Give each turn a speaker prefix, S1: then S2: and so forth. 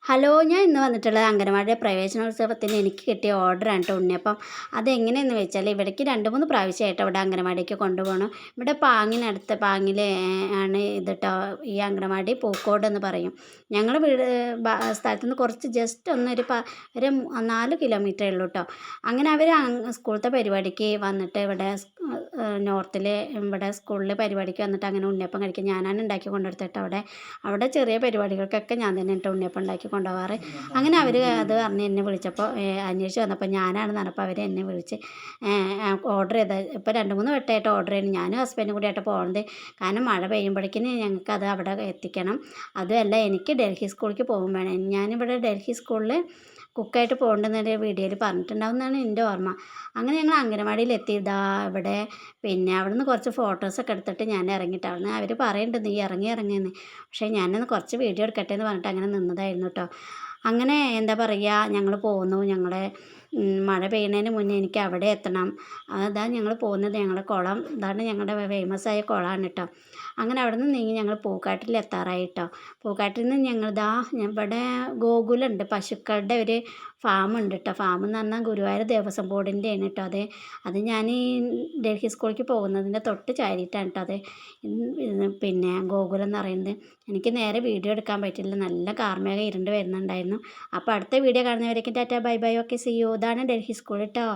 S1: Hello, ഞാൻ ഇന്ന് വന്നിട്ടുള്ളത് അംഗനവാടിയുടെ പ്രവേശനോത്സവത്തിന് എനിക്ക് കിട്ടിയ ഓർഡറാണ് കേട്ടോ ഉണ്ണിയപ്പം. അതെങ്ങനെയെന്ന് വെച്ചാൽ ഇവിടേക്ക് 2-3 പ്രാവശ്യമായിട്ട് ഇവിടെ അംഗനവാടിക്ക് കൊണ്ടുപോകണം. ഇവിടെ പാങ്ങിൽ ആണ് ഇത് കേട്ടോ. ഈ അംഗനവാടി പൂക്കോട് എന്ന് പറയും. ഞങ്ങൾ വീട് സ്ഥലത്ത് നിന്ന് കുറച്ച് ജസ്റ്റ് ഒരു 4 കിലോമീറ്ററേ ഉള്ളൂ കേട്ടോ. അങ്ങനെ അവർ സ്കൂളത്തെ പരിപാടിക്ക് വന്നിട്ട് ഇവിടെ നോർത്തിൽ ഇവിടെ സ്കൂളിൽ പരിപാടിക്ക് വന്നിട്ട് അങ്ങനെ ഉണ്ണിയപ്പം കഴിക്കും. ഞാനാണ് ഉണ്ടാക്കി കൊണ്ടുകൊടുത്തിട്ട് അവിടെ ചെറിയ പരിപാടികൾക്കൊക്കെ ഞാൻ തന്നെ കേട്ടോ ഉണ്ണിയപ്പം ഉണ്ടാക്കി കൊണ്ടുപോകാറ്. അങ്ങനെ അവർ അത് പറഞ്ഞ് എന്നെ വിളിച്ചപ്പോൾ അന്വേഷിച്ച് വന്നപ്പോൾ ഞാനാണെന്ന് പറഞ്ഞപ്പോൾ അവർ എന്നെ വിളിച്ച് ഓർഡർ ചെയ്ത് ഇപ്പോൾ 2-3 വട്ടമായിട്ട് ഓർഡർ ചെയ്യുന്നു. ഞാനും ഹസ്ബൻഡും കൂടിയായിട്ട് പോകുന്നത്. കാരണം മഴ പെയ്യുമ്പോഴേക്കിന് ഞങ്ങൾക്കത് അവിടെ എത്തിക്കണം. അതുമല്ല, എനിക്ക് ഡൽഹി സ്കൂളിലേക്ക് പോകും വേണം. ഞാനിവിടെ ഡൽഹി സ്കൂളിൽ കുക്കായിട്ട് പോകേണ്ടെന്നൊരു വീഡിയോയിൽ പറഞ്ഞിട്ടുണ്ടാവുമെന്നാണ് എൻ്റെ ഓർമ്മ. അങ്ങനെ ഞങ്ങൾ അംഗനവാടിയിൽ എത്തിയതാ ഇവിടെ. പിന്നെ അവിടുന്ന് കുറച്ച് ഫോട്ടോസൊക്കെ എടുത്തിട്ട് ഞാൻ ഇറങ്ങിയിട്ടാണ്. അവർ പറയുന്നുണ്ട് നീ ഇറങ്ങിയെന്ന്. പക്ഷേ ഞാനൊന്ന് കുറച്ച് വീഡിയോ എടുക്കട്ടെ എന്ന് പറഞ്ഞിട്ട് അങ്ങനെ നിന്നതായിരുന്നു കേട്ടോ. അങ്ങനെ എന്താ പറയുക, ഞങ്ങൾ പോന്നു. മഴ പെയ്യുന്നതിന് മുന്നേ എനിക്ക് അവിടെ എത്തണം. അതാ ഞങ്ങൾ പോകുന്നത്. ഞങ്ങളുടെ കുളം ഇതാണ്, ഞങ്ങളുടെ ഫേമസായ കുളമാണ് കേട്ടോ. അങ്ങനെ അവിടെ നിന്ന് നീങ്ങി ഞങ്ങൾ പൂക്കാട്ടിൽ എത്താറായി കേട്ടോ. പൂക്കാട്ടിൽ നിന്ന് ഇവിടെ ഗോകുലമുണ്ട്, പശുക്കളുടെ ഒരു ഫാമുണ്ട് കേട്ടോ. ഫാം എന്ന് പറഞ്ഞാൽ ഗുരുവായൂർ ദേവസ്വം ബോർഡിൻ്റെയാണ് കേട്ടോ. അത് ഞാൻ ഈ ഡൽഹി സ്കൂളിലേക്ക് പോകുന്നതിൻ്റെ തൊട്ട് ചാരിയിട്ടാണ് കേട്ടോ അത്. പിന്നെ ഗോകുലം എന്ന് പറയുന്നത്. എനിക്ക് നേരെ വീഡിയോ എടുക്കാൻ പറ്റില്ല, നല്ല കാർമേഘം ഇരുണ്ട് വരുന്നുണ്ടായിരുന്നു. അപ്പോൾ അടുത്ത വീഡിയോ കാണുന്നവരേക്കും tata bye bye. Okay, see you. ഇതാണ് ഡൽഹി സ്കൂൾ കേട്ടോ.